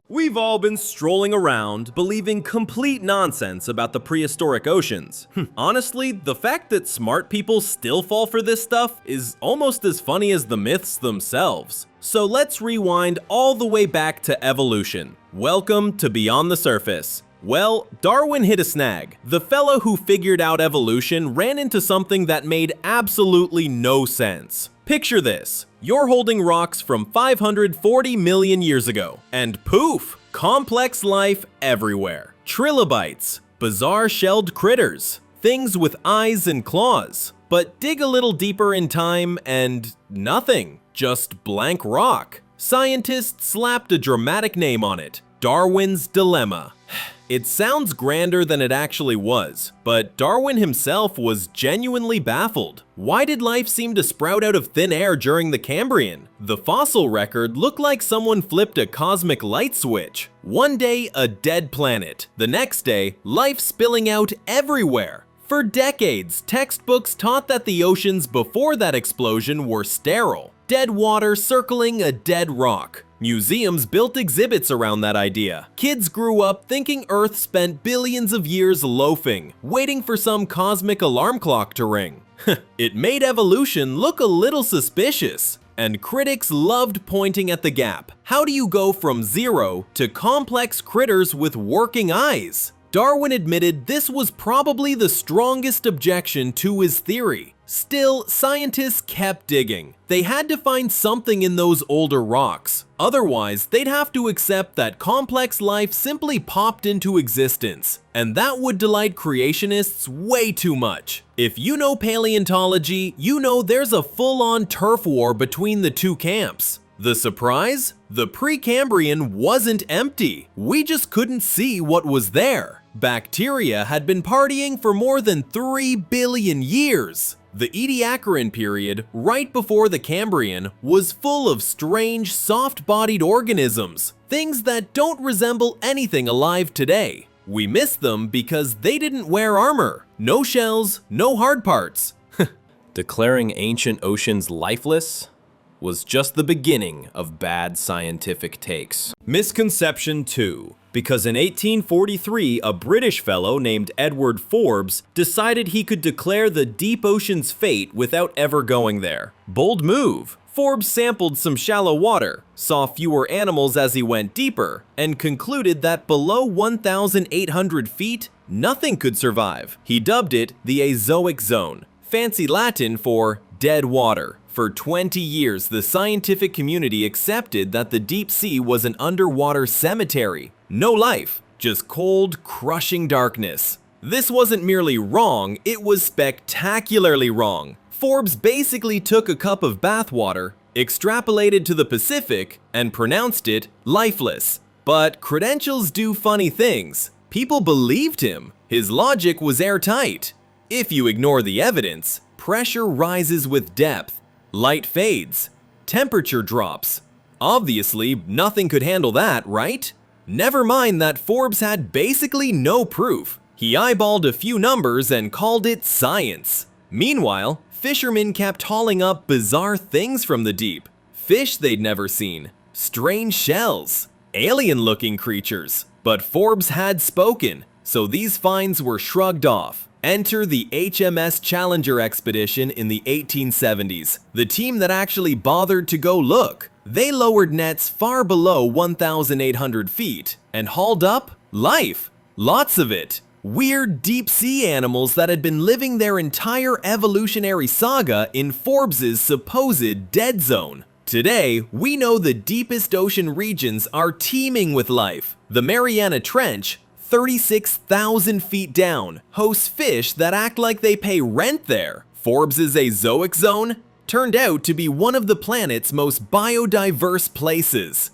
We've all been strolling around believing complete nonsense about the prehistoric oceans. Honestly, the fact that smart people still fall for this stuff is almost as funny as the myths themselves. So let's rewind all the way back to evolution. Welcome to Beyond the Surface. Well, Darwin hit a snag. The fellow who figured out evolution ran into something that made absolutely no sense. Picture this. You're holding rocks from 540 million years ago, and poof! Complex life everywhere. Trilobites, bizarre shelled critters, things with eyes and claws. But dig a little deeper in time and nothing, just blank rock. Scientists slapped a dramatic name on it, Darwin's Dilemma. It sounds grander than it actually was, but Darwin himself was genuinely baffled. Why did life seem to sprout out of thin air during the Cambrian? The fossil record looked like someone flipped a cosmic light switch. One day, a dead planet. The next day, life spilling out everywhere. For decades, textbooks taught that the oceans before that explosion were sterile. Dead water circling a dead rock. Museums built exhibits around that idea. Kids grew up thinking Earth spent billions of years loafing, waiting for some cosmic alarm clock to ring. It made evolution look a little suspicious, and critics loved pointing at the gap. How do you go from zero to complex critters with working eyes? Darwin admitted this was probably the strongest objection to his theory. Still, scientists kept digging. They had to find something in those older rocks. Otherwise, they'd have to accept that complex life simply popped into existence, and that would delight creationists way too much. If you know paleontology, you know there's a full-on turf war between the two camps. The surprise? The Precambrian wasn't empty. We just couldn't see what was there. Bacteria had been partying for more than 3 billion years. The Ediacaran period, right before the Cambrian, was full of strange, soft-bodied organisms, things that don't resemble anything alive today. We miss them because they didn't wear armor. No shells, no hard parts. Declaring ancient oceans lifeless was just the beginning of bad scientific takes. Misconception 2. Because in 1843, a British fellow named Edward Forbes decided he could declare the deep ocean's fate without ever going there. Bold move. Forbes sampled some shallow water, saw fewer animals as he went deeper, and concluded that below 1,800 feet, nothing could survive. He dubbed it the Azoic Zone, fancy Latin for dead water. For 20 years, the scientific community accepted that the deep sea was an underwater cemetery. No life, just cold, crushing darkness. This wasn't merely wrong, it was spectacularly wrong. Forbes basically took a cup of bathwater, extrapolated to the Pacific, and pronounced it lifeless. But credentials do funny things. People believed him. His logic was airtight. If you ignore the evidence, pressure rises with depth. Light fades. Temperature drops. Obviously, nothing could handle that, right? Never mind that Forbes had basically no proof. He eyeballed a few numbers and called it science. Meanwhile, fishermen kept hauling up bizarre things from the deep. Fish they'd never seen. Strange shells. Alien-looking creatures. But Forbes had spoken, so these finds were shrugged off. Enter the HMS Challenger expedition in the 1870s, the team that actually bothered to go look. They lowered nets far below 1,800 feet and hauled up life. Lots of it. Weird deep-sea animals that had been living their entire evolutionary saga in Forbes's supposed dead zone. Today, we know the deepest ocean regions are teeming with life. The Mariana Trench, 36,000 feet down, hosts fish that act like they pay rent there. Forbes's Azoic Zone turned out to be one of the planet's most biodiverse places.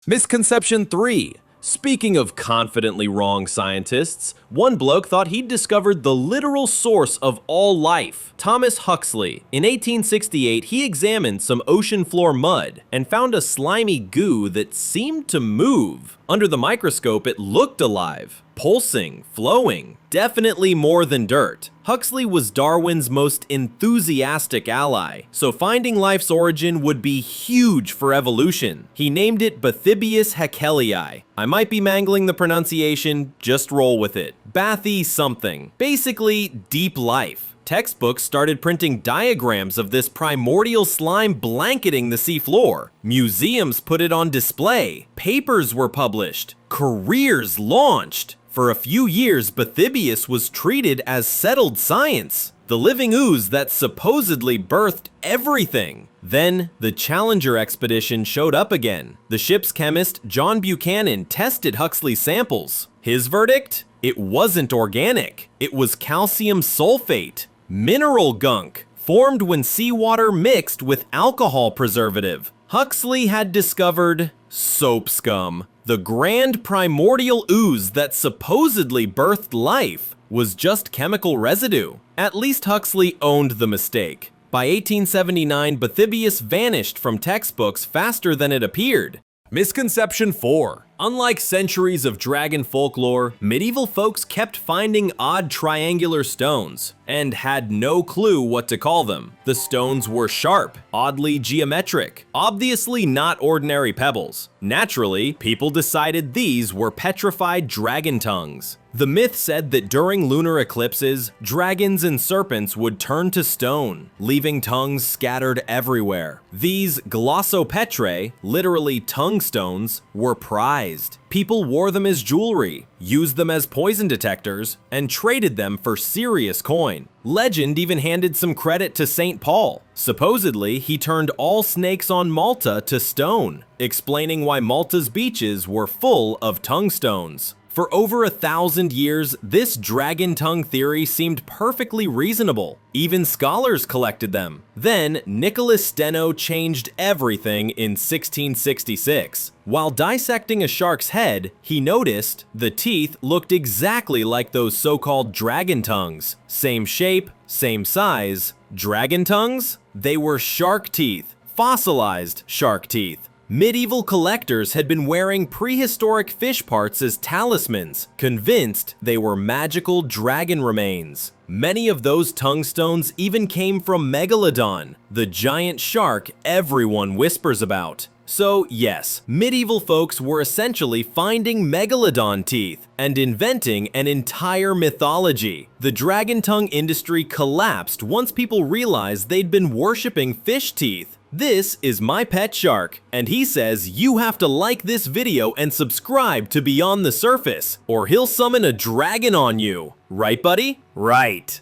Misconception 3. Speaking of confidently wrong scientists, one bloke thought he'd discovered the literal source of all life. Thomas Huxley. In 1868, he examined some ocean floor mud and found a slimy goo that seemed to move. Under the microscope, it looked alive. pulsing, flowing, definitely more than dirt. Huxley was Darwin's most enthusiastic ally, so finding life's origin would be huge for evolution. He named it Bathybius haeckelii. I might be mangling the pronunciation, just roll with it. Bathy something. Basically, deep life. Textbooks started printing diagrams of this primordial slime blanketing the seafloor. Museums put it on display. Papers were published. Careers launched. For a few years, Bathybius was treated as settled science, the living ooze that supposedly birthed everything. Then, the Challenger expedition showed up again. The ship's chemist, John Buchanan, tested Huxley's samples. His verdict? It wasn't organic. It was calcium sulfate. Mineral gunk, formed when seawater mixed with alcohol preservative. Huxley had discovered soap scum. The grand primordial ooze that supposedly birthed life was just chemical residue. At least Huxley owned the mistake. By 1879, Bathybius vanished from textbooks faster than it appeared. Misconception 4. Unlike centuries of dragon folklore, medieval folks kept finding odd triangular stones and had no clue what to call them. The stones were sharp, oddly geometric, obviously not ordinary pebbles. Naturally, people decided these were petrified dragon tongues. The myth said that during lunar eclipses, dragons and serpents would turn to stone, leaving tongues scattered everywhere. These glossopetrae, literally tongue stones, were prized. People wore them as jewelry, used them as poison detectors, and traded them for serious coin. Legend even handed some credit to St. Paul. Supposedly, he turned all snakes on Malta to stone, explaining why Malta's beaches were full of tungstones. For over 1,000 years, this dragon tongue theory seemed perfectly reasonable. Even scholars collected them. Then, Nicholas Steno changed everything in 1666. While dissecting a shark's head, he noticed the teeth looked exactly like those so-called dragon tongues. Same shape, same size. Dragon tongues? They were shark teeth, fossilized shark teeth. Medieval collectors had been wearing prehistoric fish parts as talismans, convinced they were magical dragon remains. Many of those tungstones even came from Megalodon, the giant shark everyone whispers about. So yes, medieval folks were essentially finding megalodon teeth and inventing an entire mythology. The dragon tongue industry collapsed once people realized they'd been worshipping fish teeth. This is my pet shark, and he says you have to like this video and subscribe to Beyond the Surface, or he'll summon a dragon on you. Right, buddy? Right.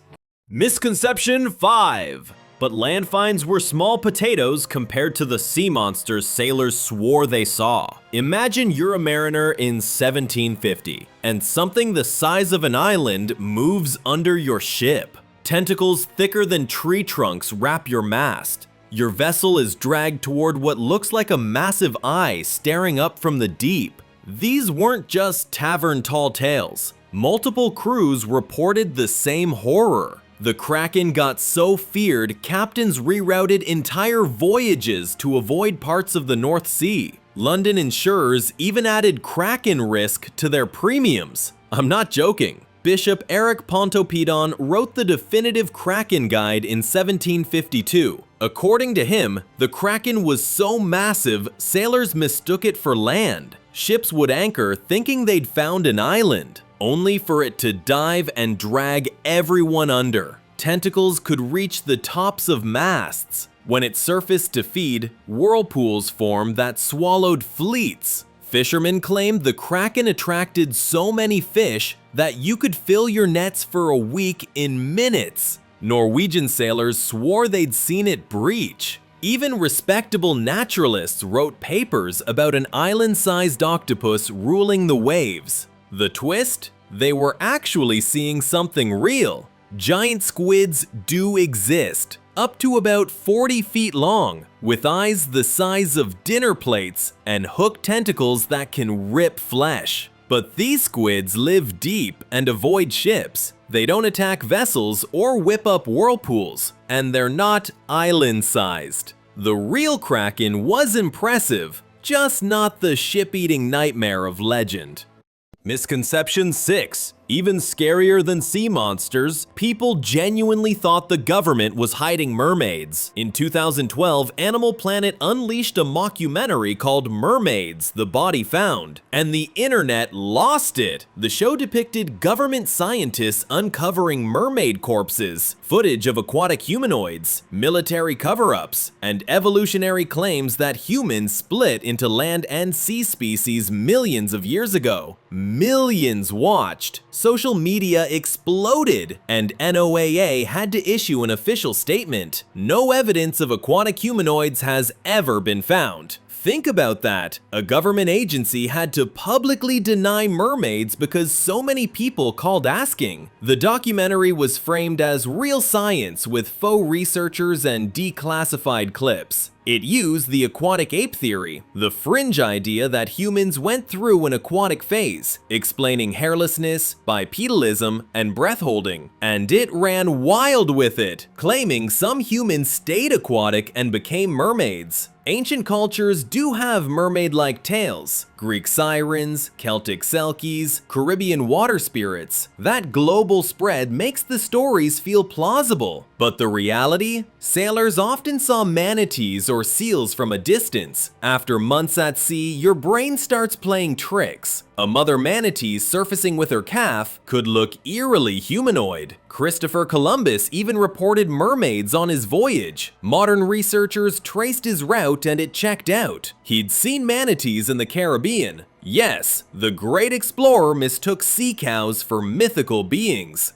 Misconception 5. But land finds were small potatoes compared to the sea monsters sailors swore they saw. Imagine you're a mariner in 1750, and something the size of an island moves under your ship. Tentacles thicker than tree trunks wrap your mast. Your vessel is dragged toward what looks like a massive eye staring up from the deep. These weren't just tavern tall tales. Multiple crews reported the same horror. The Kraken got so feared, captains rerouted entire voyages to avoid parts of the North Sea. London insurers even added Kraken risk to their premiums. I'm not joking. Bishop Eric Pontoppidan wrote the definitive Kraken guide in 1752. According to him, the Kraken was so massive, sailors mistook it for land. Ships would anchor thinking they'd found an island, only for it to dive and drag everyone under. Tentacles could reach the tops of masts. When it surfaced to feed, whirlpools formed that swallowed fleets. Fishermen claimed the Kraken attracted so many fish that you could fill your nets for a week in minutes. Norwegian sailors swore they'd seen it breach. Even respectable naturalists wrote papers about an island-sized octopus ruling the waves. The twist? They were actually seeing something real. Giant squids do exist, up to about 40 feet long, with eyes the size of dinner plates and hooked tentacles that can rip flesh. But these squids live deep and avoid ships. They don't attack vessels or whip up whirlpools, and they're not island-sized. The real Kraken was impressive, just not the ship-eating nightmare of legend. Misconception 6. Even scarier than sea monsters, people genuinely thought the government was hiding mermaids. In 2012, Animal Planet unleashed a mockumentary called Mermaids: The Body Found, and the internet lost it. The show depicted government scientists uncovering mermaid corpses, footage of aquatic humanoids, military cover-ups, and evolutionary claims that humans split into land and sea species millions of years ago. Millions watched. Social media exploded, and NOAA had to issue an official statement. No evidence of aquatic humanoids has ever been found. Think about that. A government agency had to publicly deny mermaids because so many people called asking. The documentary was framed as real science with faux researchers and declassified clips. It used the aquatic ape theory, the fringe idea that humans went through an aquatic phase, explaining hairlessness, bipedalism, and breath holding. And it ran wild with it, claiming some humans stayed aquatic and became mermaids. Ancient cultures do have mermaid-like tales. Greek sirens, Celtic selkies, Caribbean water spirits. That global spread makes the stories feel plausible. But the reality? Sailors often saw manatees or seals from a distance. After months at sea, your brain starts playing tricks. A mother manatee surfacing with her calf could look eerily humanoid. Christopher Columbus even reported mermaids on his voyage. Modern researchers traced his route and it checked out. He'd seen manatees in the Caribbean. Yes, the great explorer mistook sea cows for mythical beings.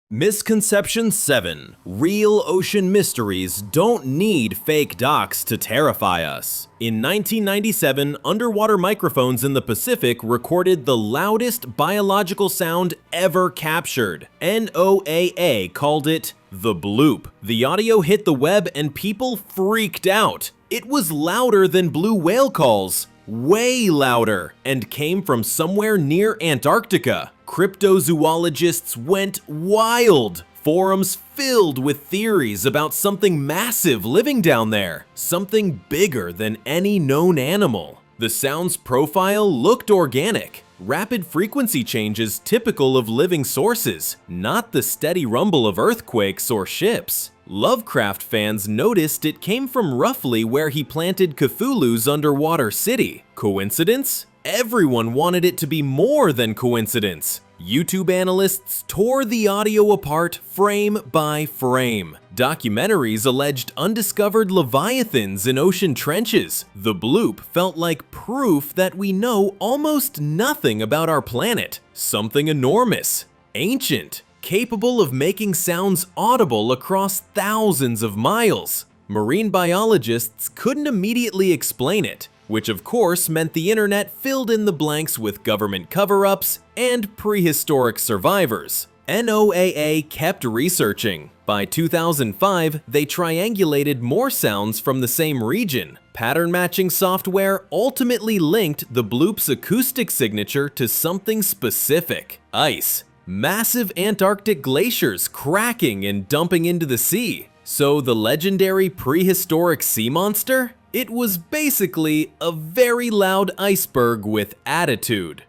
Misconception 7. Real ocean mysteries don't need fake docs to terrify us. In 1997, underwater microphones in the Pacific recorded the loudest biological sound ever captured. NOAA called it the bloop. The audio hit the web and people freaked out. It was louder than blue whale calls. Way louder, and came from somewhere near Antarctica. Cryptozoologists went wild. Forums filled with theories about something massive living down there, something bigger than any known animal. The sound's profile looked organic. Rapid frequency changes typical of living sources, not the steady rumble of earthquakes or ships. Lovecraft fans noticed it came from roughly where he planted Cthulhu's underwater city. Coincidence? Everyone wanted it to be more than coincidence. YouTube analysts tore the audio apart frame by frame. Documentaries alleged undiscovered leviathans in ocean trenches. The bloop felt like proof that we know almost nothing about our planet. Something enormous, ancient, capable of making sounds audible across thousands of miles. Marine biologists couldn't immediately explain it, which of course meant the internet filled in the blanks with government cover-ups and prehistoric survivors. NOAA kept researching. By 2005, they triangulated more sounds from the same region. Pattern matching software ultimately linked the bloop's acoustic signature to something specific: ice. Massive Antarctic glaciers cracking and dumping into the sea. So the legendary prehistoric sea monster? It was basically a very loud iceberg with attitude.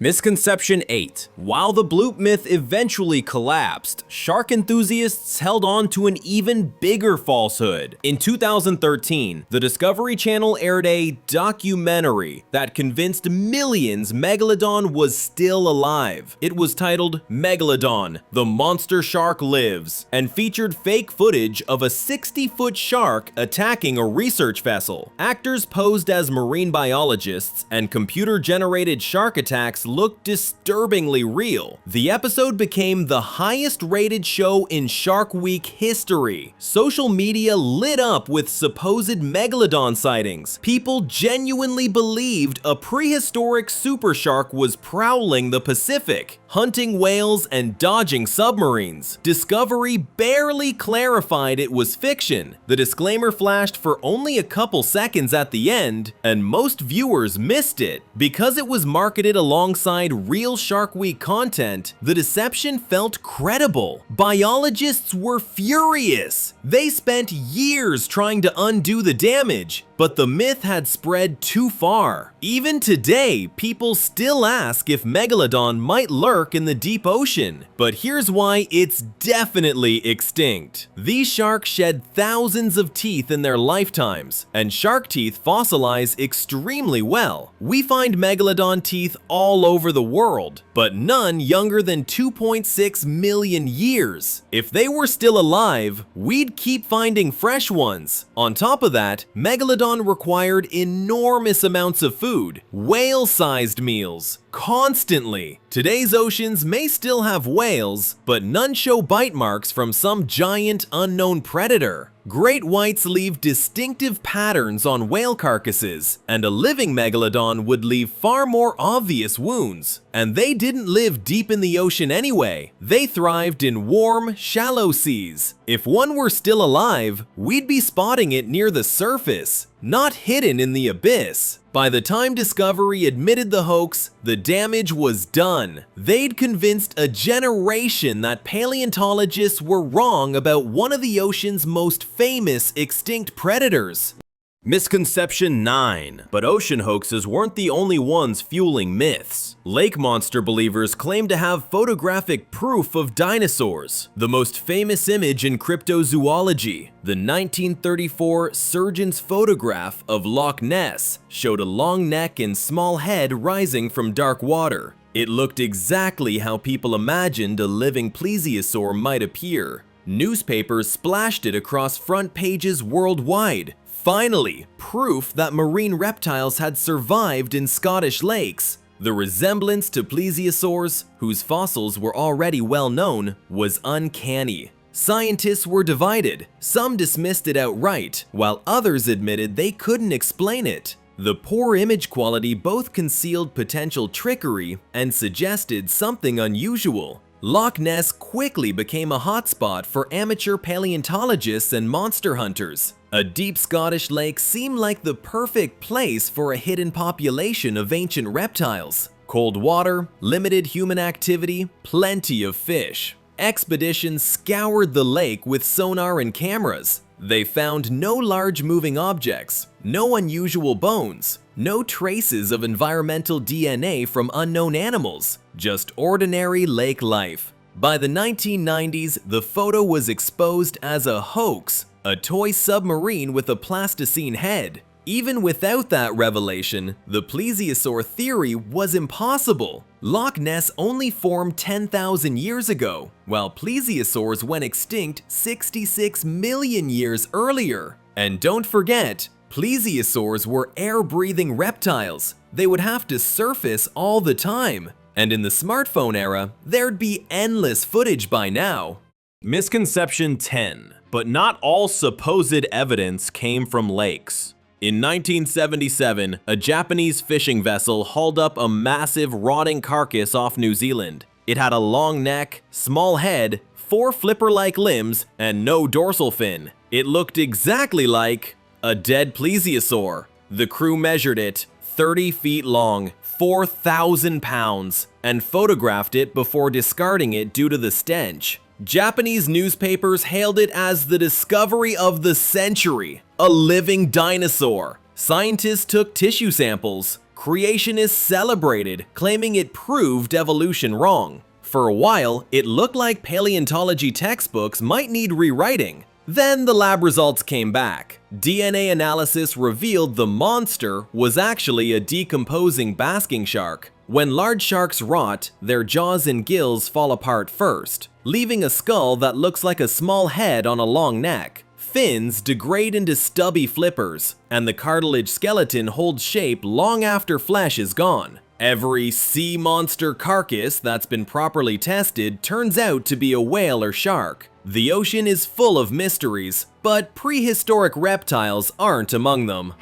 Misconception 8. While the bloop myth eventually collapsed, shark enthusiasts held on to an even bigger falsehood. In 2013, the Discovery Channel aired a documentary that convinced millions Megalodon was still alive. It was titled Megalodon: The Monster Shark Lives, and featured fake footage of a 60-foot shark attacking a research vessel. Actors posed as marine biologists, and computer-generated shark attacks looked disturbingly real. The episode became the highest-rated show in Shark Week history. Social media lit up with supposed Megalodon sightings. People genuinely believed a prehistoric super shark was prowling the Pacific. hunting whales and dodging submarines. Discovery barely clarified it was fiction. The disclaimer flashed for only a couple seconds at the end, and most viewers missed it. Because it was marketed alongside real Shark Week content, the deception felt credible. Biologists were furious. They spent years trying to undo the damage, but the myth had spread too far. Even today, people still ask if Megalodon might lurk in the deep ocean. But here's why it's definitely extinct. These sharks shed thousands of teeth in their lifetimes, and shark teeth fossilize extremely well. We find Megalodon teeth all over the world, but none younger than 2.6 million years. If they were still alive, we'd keep finding fresh ones. On top of that, Megalodon required enormous amounts of food, whale-sized meals, constantly. Today's oceans may still have whales, but none show bite marks from some giant unknown predator. Great whites leave distinctive patterns on whale carcasses, and a living megalodon would leave far more obvious wounds. And they didn't live deep in the ocean anyway. They thrived in warm, shallow seas. If one were still alive, we'd be spotting it near the surface, not hidden in the abyss. By the time Discovery admitted the hoax, the damage was done. They'd convinced a generation that paleontologists were wrong about one of the ocean's most famous extinct predators. Misconception 9. But ocean hoaxes weren't the only ones fueling myths. Lake monster believers claim to have photographic proof of dinosaurs. The most famous image in cryptozoology, the 1934 surgeon's photograph of Loch Ness, showed a long neck and small head rising from dark water. It looked exactly how people imagined a living plesiosaur might appear. Newspapers splashed it across front pages worldwide. Finally, proof that marine reptiles had survived in Scottish lakes. The resemblance to plesiosaurs, whose fossils were already well known, was uncanny. Scientists were divided. Some dismissed it outright, while others admitted they couldn't explain it. The poor image quality both concealed potential trickery and suggested something unusual. Loch Ness quickly became a hotspot for amateur paleontologists and monster hunters. A deep Scottish lake seemed like the perfect place for a hidden population of ancient reptiles. Cold water, limited human activity, plenty of fish. Expeditions scoured the lake with sonar and cameras. They found no large moving objects, no unusual bones, no traces of environmental DNA from unknown animals, just ordinary lake life. By the 1990s, the photo was exposed as a hoax, a toy submarine with a plasticine head. Even without that revelation, the plesiosaur theory was impossible. Loch Ness only formed 10,000 years ago, while plesiosaurs went extinct 66 million years earlier. And don't forget, plesiosaurs were air-breathing reptiles. They would have to surface all the time. And in the smartphone era, there'd be endless footage by now. Misconception 10. But not all supposed evidence came from lakes. In 1977, a Japanese fishing vessel hauled up a massive rotting carcass off New Zealand. It had a long neck, small head, 4 flipper-like limbs, and no dorsal fin. It looked exactly like a dead plesiosaur. The crew measured it, 30 feet long, 4,000 pounds, and photographed it before discarding it due to the stench. Japanese newspapers hailed it as the discovery of the century, a living dinosaur. Scientists took tissue samples. Creationists celebrated, claiming it proved evolution wrong. For a while, it looked like paleontology textbooks might need rewriting. Then the lab results came back. DNA analysis revealed the monster was actually a decomposing basking shark. When large sharks rot, their jaws and gills fall apart first, leaving a skull that looks like a small head on a long neck. Fins degrade into stubby flippers, and the cartilage skeleton holds shape long after flesh is gone. Every sea monster carcass that's been properly tested turns out to be a whale or shark. The ocean is full of mysteries, but prehistoric reptiles aren't among them.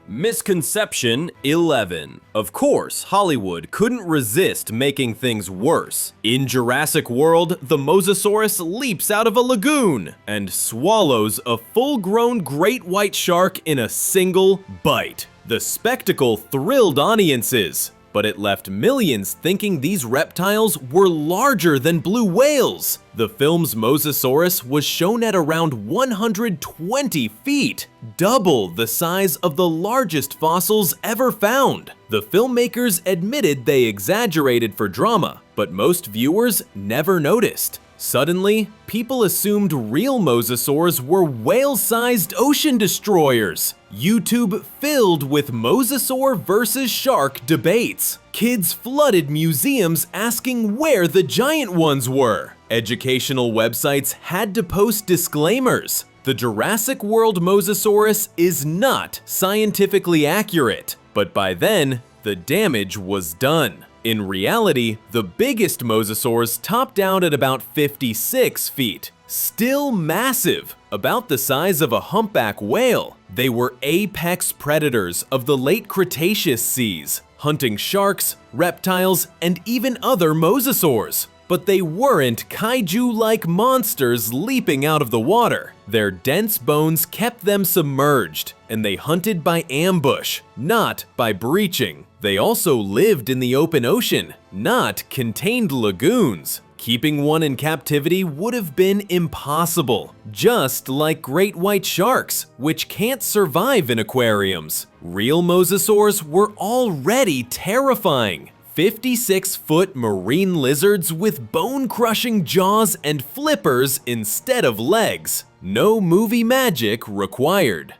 Misconception 11. Of course, Hollywood couldn't resist making things worse. In Jurassic World, the Mosasaurus leaps out of a lagoon and swallows a full-grown great white shark in a single bite. The spectacle thrilled audiences, but it left millions thinking these reptiles were larger than blue whales. The film's Mosasaurus was shown at around 120 feet, double the size of the largest fossils ever found. The filmmakers admitted they exaggerated for drama, but most viewers never noticed. Suddenly, people assumed real mosasaurs were whale-sized ocean destroyers. YouTube filled with mosasaur versus shark debates. Kids flooded museums asking where the giant ones were. Educational websites had to post disclaimers. The Jurassic World Mosasaurus is not scientifically accurate, but by then, the damage was done. In reality, the biggest mosasaurs topped out at about 56 feet. Still massive, about the size of a humpback whale. They were apex predators of the late Cretaceous seas, hunting sharks, reptiles, and even other mosasaurs. But they weren't kaiju-like monsters leaping out of the water. Their dense bones kept them submerged, and they hunted by ambush, not by breaching. They also lived in the open ocean, not contained lagoons. Keeping one in captivity would have been impossible, just like great white sharks, which can't survive in aquariums. Real mosasaurs were already terrifying. 56-foot marine lizards with bone-crushing jaws and flippers instead of legs. No movie magic required.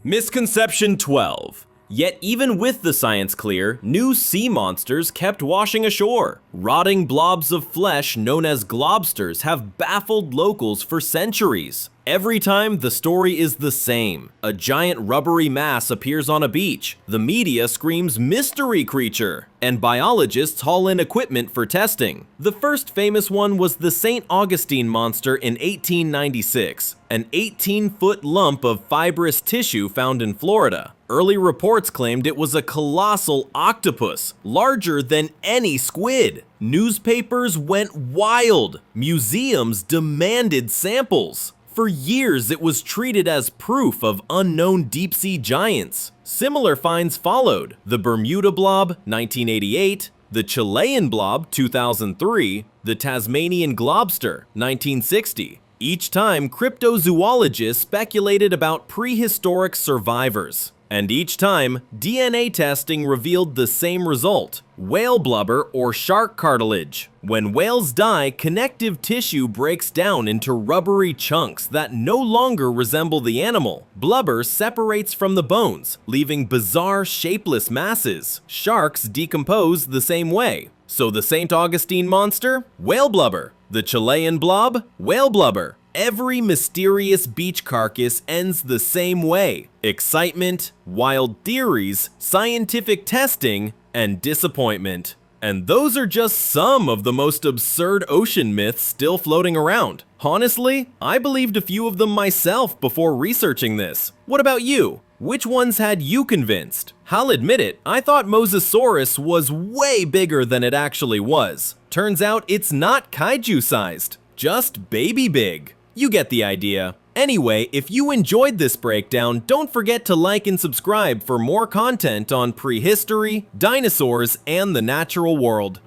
Misconception 12. Yet even with the science clear, new sea monsters kept washing ashore. Rotting blobs of flesh known as globsters have baffled locals for centuries. Every time, the story is the same. A giant rubbery mass appears on a beach. The media screams mystery creature, and biologists haul in equipment for testing. The first famous one was the St. Augustine monster in 1896, an 18-foot lump of fibrous tissue found in Florida. Early reports claimed it was a colossal octopus, larger than any squid. Newspapers went wild. Museums demanded samples. For years, it was treated as proof of unknown deep-sea giants. Similar finds followed: the Bermuda blob, 1988, the Chilean blob, 2003, the Tasmanian globster, 1960. Each time, cryptozoologists speculated about prehistoric survivors. And each time, DNA testing revealed the same result: whale blubber or shark cartilage. When whales die, connective tissue breaks down into rubbery chunks that no longer resemble the animal. Blubber separates from the bones, leaving bizarre, shapeless masses. Sharks decompose the same way. So the St. Augustine monster? Whale blubber. The Chilean blob? Whale blubber. Every mysterious beach carcass ends the same way: excitement, wild theories, scientific testing, and disappointment. And those are just some of the most absurd ocean myths still floating around. Honestly, I believed a few of them myself before researching this. What about you? Which ones had you convinced? I'll admit it, I thought Mosasaurus was way bigger than it actually was. Turns out it's not kaiju-sized, just baby big. You get the idea. Anyway, if you enjoyed this breakdown, don't forget to like and subscribe for more content on prehistory, dinosaurs, and the natural world.